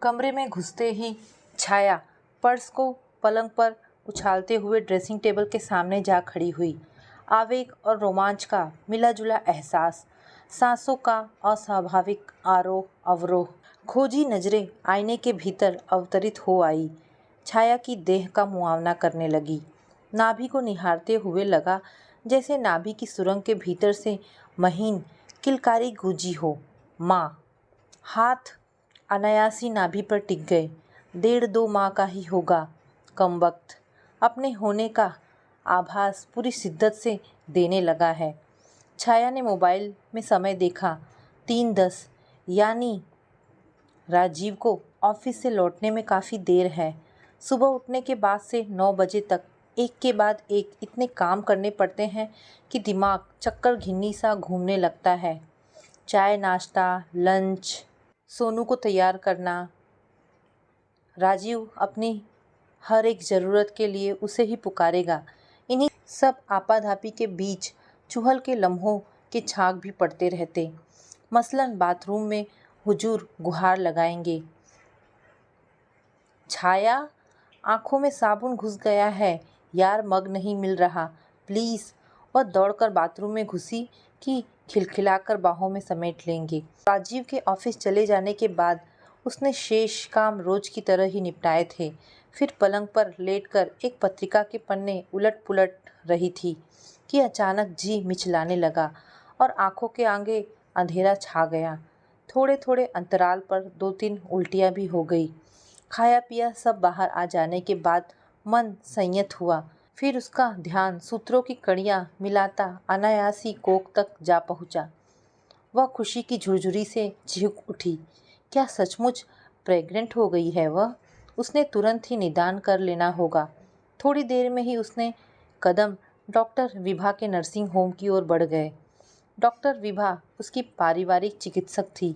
कमरे में घुसते ही छाया पर्स को पलंग पर उछालते हुए ड्रेसिंग टेबल के सामने जा खड़ी हुई। आवेग और रोमांच का मिला जुला एहसास, सांसों का अस्वाभाविक आरोह अवरोह, खोजी नजरें आईने के भीतर अवतरित हो आई। छाया की देह का मुआवना करने लगी। नाभि को निहारते हुए लगा जैसे नाभि की सुरंग के भीतर से महीन किलकारी गूंजी हो। माँ। हाथ अनायासी नाभि पर टिक गए। 1.5-2 माह का ही होगा कमबख्त। अपने होने का आभास पूरी शिद्दत से देने लगा है। छाया ने मोबाइल में समय देखा। 3:10, यानी राजीव को ऑफिस से लौटने में काफ़ी देर है। सुबह उठने के बाद से 9 बजे तक एक के बाद एक इतने काम करने पड़ते हैं कि दिमाग चक्कर घिन्नी सा घूमने लगता है। चाय, नाश्ता, लंच, सोनू को तैयार करना, राजीव अपनी हर एक ज़रूरत के लिए उसे ही पुकारेगा। इन्हीं सब आपाधापी के बीच चुहल के लम्हों के छाग भी पड़ते रहते। मसलन बाथरूम में हुजूर गुहार लगाएंगे, छाया आंखों में साबुन घुस गया है यार, मग नहीं मिल रहा, प्लीज़। और दौड़कर बाथरूम में घुसी कि खिलखिलाकर बाहों में समेट लेंगे। राजीव के ऑफिस चले जाने के बाद उसने शेष काम रोज की तरह ही निपटाए थे। फिर पलंग पर लेटकर एक पत्रिका के पन्ने उलट पुलट रही थी कि अचानक जी मिचलाने लगा और आंखों के आगे अंधेरा छा गया। थोड़े थोड़े अंतराल पर 2-3 उल्टियाँ भी हो गई। खाया पिया सब बाहर आ जाने के बाद मन संयत हुआ। फिर उसका ध्यान सूत्रों की कड़ियाँ मिलाता अनायासी कोख तक जा पहुँचा। वह खुशी की झुरझुरी से झिक उठी। क्या सचमुच प्रेग्नेंट हो गई है वह? उसने तुरंत ही निदान कर लेना होगा। थोड़ी देर में ही उसने कदम डॉक्टर विभा के नर्सिंग होम की ओर बढ़ गए। डॉक्टर विभा उसकी पारिवारिक चिकित्सक थी।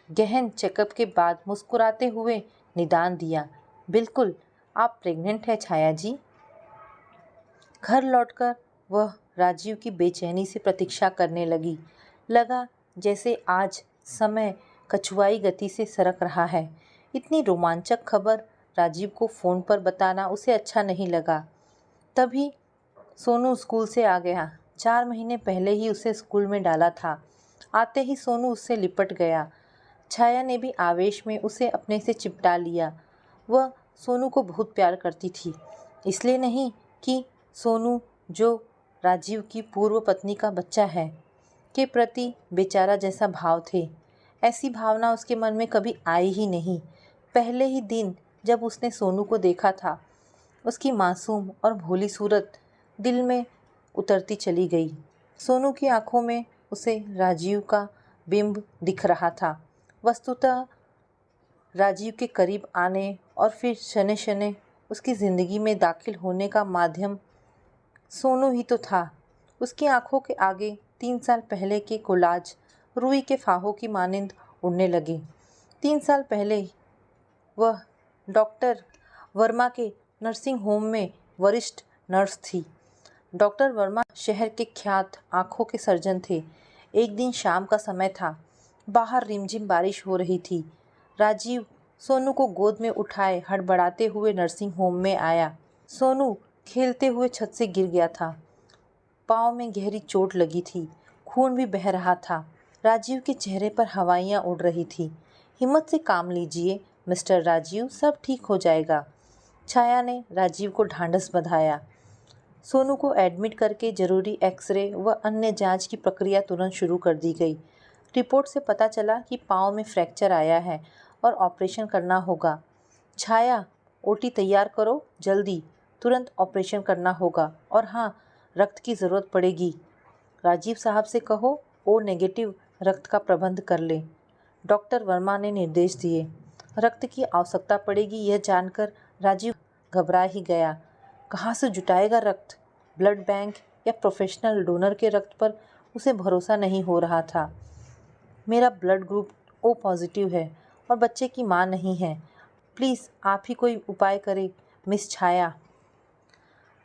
गहन चेकअप के बाद मुस्कुराते हुए निदान दिया, बिल्कुल, आप प्रेग्नेंट है छाया जी। घर लौटकर वह राजीव की बेचैनी से प्रतीक्षा करने लगी। लगा जैसे आज समय कछुआई गति से सरक रहा है। इतनी रोमांचक खबर राजीव को फ़ोन पर बताना उसे अच्छा नहीं लगा। तभी सोनू स्कूल से आ गया। 4 महीने पहले ही उसे स्कूल में डाला था। आते ही सोनू उससे लिपट गया। छाया ने भी आवेश में उसे अपने से चिपटा लिया। वह सोनू को बहुत प्यार करती थी, इसलिए नहीं कि सोनू, जो राजीव की पूर्व पत्नी का बच्चा है, के प्रति बेचारा जैसा भाव थे। ऐसी भावना उसके मन में कभी आई ही नहीं। पहले ही दिन जब उसने सोनू को देखा था, उसकी मासूम और भोली सूरत दिल में उतरती चली गई। सोनू की आंखों में उसे राजीव का बिंब दिख रहा था। वस्तुतः राजीव के करीब आने और फिर शने शने उसकी ज़िंदगी में दाखिल होने का माध्यम सोनू ही तो था। उसकी आंखों के आगे 3 साल पहले के कोलाज रुई के फाहों की मानिंद उड़ने लगे। 3 साल पहले वह डॉक्टर वर्मा के नर्सिंग होम में वरिष्ठ नर्स थी। डॉक्टर वर्मा शहर के ख्यात आँखों के सर्जन थे। एक दिन शाम का समय था। बाहर रिमझिम बारिश हो रही थी। राजीव सोनू को गोद में उठाए हड़बड़ाते हुए नर्सिंग होम में आया। सोनू खेलते हुए छत से गिर गया था। पाँव में गहरी चोट लगी थी। खून भी बह रहा था। राजीव के चेहरे पर हवाइयाँ उड़ रही थी। हिम्मत से काम लीजिए मिस्टर राजीव, सब ठीक हो जाएगा। छाया ने राजीव को ढांढस बंधाया। सोनू को एडमिट करके ज़रूरी एक्सरे व अन्य जांच की प्रक्रिया तुरंत शुरू कर दी गई। रिपोर्ट से पता चला कि पाँव में फ्रैक्चर आया है और ऑपरेशन करना होगा। छाया, ओटी तैयार करो जल्दी, तुरंत ऑपरेशन करना होगा। और हाँ, रक्त की ज़रूरत पड़ेगी। राजीव साहब से कहो ओ नेगेटिव रक्त का प्रबंध कर ले। डॉक्टर वर्मा ने निर्देश दिए। रक्त की आवश्यकता पड़ेगी यह जानकर राजीव घबरा ही गया। कहाँ से जुटाएगा रक्त? ब्लड बैंक या प्रोफेशनल डोनर के रक्त पर उसे भरोसा नहीं हो रहा था। मेरा ब्लड ग्रुप ओ पॉजिटिव है और बच्चे की माँ नहीं है। प्लीज़ आप ही कोई उपाय करें मिस छाया।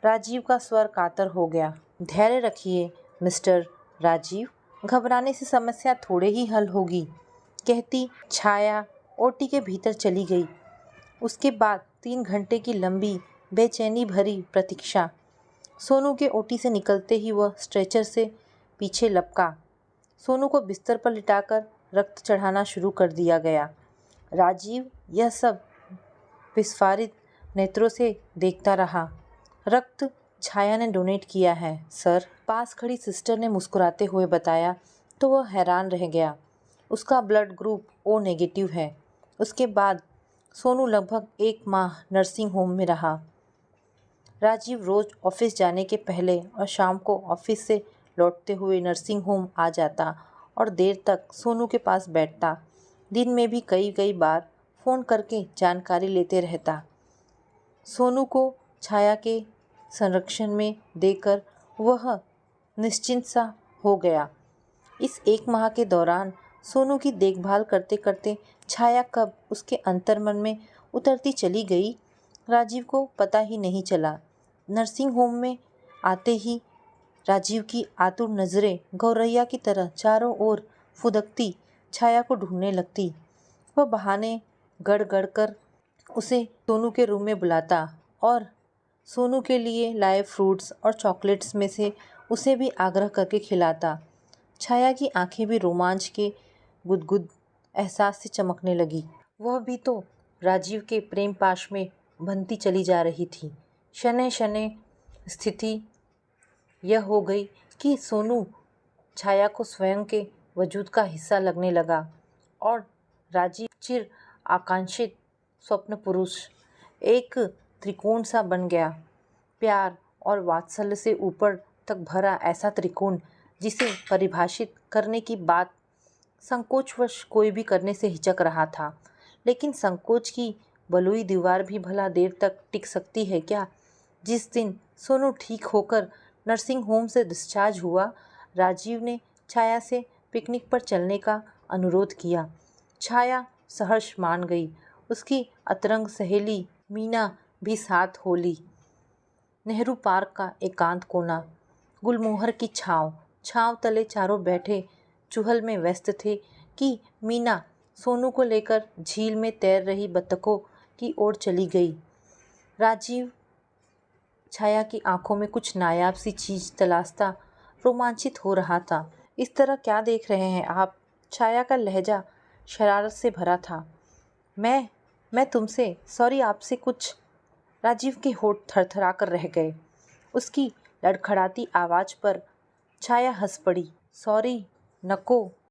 राजीव का स्वर कातर हो गया। धैर्य रखिए मिस्टर राजीव, घबराने से समस्या थोड़े ही हल होगी, कहती छाया ओटी के भीतर चली गई। उसके बाद 3 घंटे की लंबी बेचैनी भरी प्रतीक्षा। सोनू के ओटी से निकलते ही वह स्ट्रेचर से पीछे लपका। सोनू को बिस्तर पर लिटाकर रक्त चढ़ाना शुरू कर दिया गया। राजीव यह सब विस्फारित नेत्रों से देखता रहा। रक्त छाया ने डोनेट किया है सर, पास खड़ी सिस्टर ने मुस्कुराते हुए बताया तो वह हैरान रह गया। उसका ब्लड ग्रुप ओ नेगेटिव है। उसके बाद सोनू लगभग 1 माह नर्सिंग होम में रहा। राजीव रोज ऑफिस जाने के पहले और शाम को ऑफिस से लौटते हुए नर्सिंग होम आ जाता और देर तक सोनू के पास बैठता। दिन में भी कई बार फ़ोन करके जानकारी लेते रहता। सोनू को छाया के संरक्षण में देकर वह निश्चिंत सा हो गया। इस 1 माह के दौरान सोनू की देखभाल करते करते छाया कब उसके अंतर्मन में उतरती चली गई, राजीव को पता ही नहीं चला। नर्सिंग होम में आते ही राजीव की आतुर नज़रें गौरैया की तरह चारों ओर फुदकती छाया को ढूंढने लगती। वह बहाने गढ़ कर उसे सोनू के रूम में बुलाता और सोनू के लिए लाए फ्रूट्स और चॉकलेट्स में से उसे भी आग्रह करके खिलाता। छाया की आंखें भी रोमांच के गुदगुद एहसास से चमकने लगी। वह भी तो राजीव के प्रेम पाश में बनती चली जा रही थी। शनै शनै स्थिति यह हो गई कि सोनू छाया को स्वयं के वजूद का हिस्सा लगने लगा और राजीव चिर आकांक्षित स्वप्न पुरुष एक त्रिकोण सा बन गया। प्यार और वात्सल्य से ऊपर तक भरा ऐसा त्रिकोण जिसे परिभाषित करने की बात संकोचवश कोई भी करने से हिचक रहा था। लेकिन संकोच की बलुई दीवार भी भला देर तक टिक सकती है क्या? जिस दिन सोनू ठीक होकर नर्सिंग होम से डिस्चार्ज हुआ, राजीव ने छाया से पिकनिक पर चलने का अनुरोध किया। छाया सहर्ष मान गई। उसकी अतरंग सहेली मीना भी साथ हो ली। नेहरू पार्क का एकांत कोना, गुलमोहर की छांव तले चारों बैठे चुहल में व्यस्त थे कि मीना सोनू को लेकर झील में तैर रही बतखों की ओर चली गई। राजीव छाया की आंखों में कुछ नायाब सी चीज तलाशता रोमांचित हो रहा था। इस तरह क्या देख रहे हैं आप? छाया का लहजा शरारत से भरा था। मैं तुमसे, सॉरी, आपसे कुछ। राजीव के होंठ थरथरा कर रह गए। उसकी लड़खड़ाती आवाज़ पर छाया हंस पड़ी। सॉरी नको,